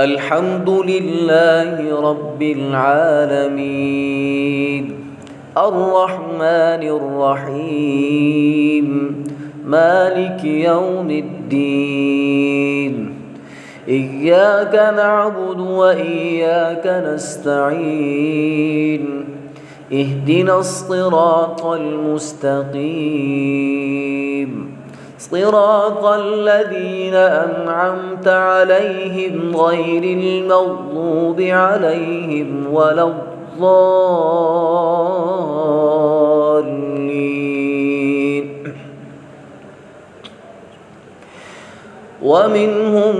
الحمد لله رب العالمين الرحمن الرحيم مالك يوم الدين إياك نعبد وإياك نستعين اهدنا الصراط المستقيم صراط الذين أنعمت عليهم غير المغضوب عليهم ولا الضالين. ومنهم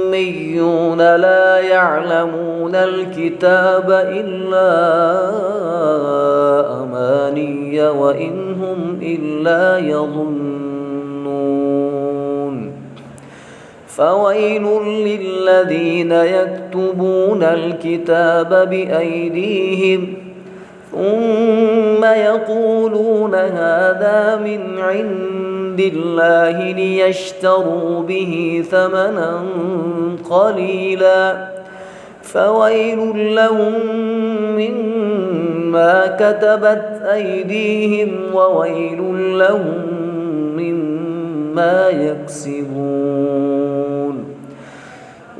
أميون لا يعلمون الكتاب إلا أماني وإن هم إلا يظنون. فويل للذين يكتبون الكتاب بأيديهم ثم يقولون هذا من عند الله ليشتروا به ثمنا قليلا فويل لهم مما كتبت أيديهم وويل لهم مما يكسبون.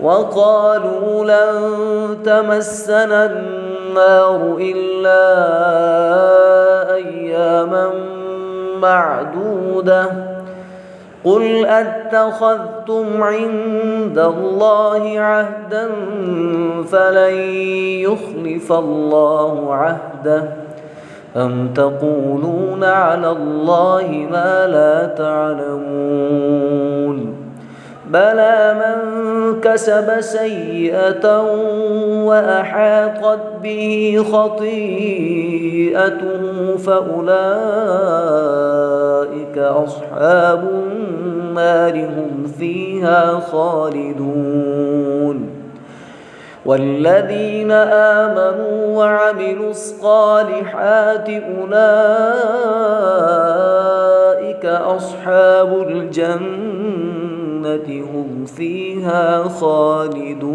وقالوا لن تمسنا النار إلا أياما معدودة قل أتخذتم عند الله عهدا فلن يخلف الله عهده أم تقولون على الله ما لا تعلمون. بلى من كسب سيئة وأحاطت به خطيئته فأولئك أصحاب النار هم فيها خالدون. والذين آمنوا وعملوا الصالحات أولئك أصحاب الجنة هم فيها خالدون.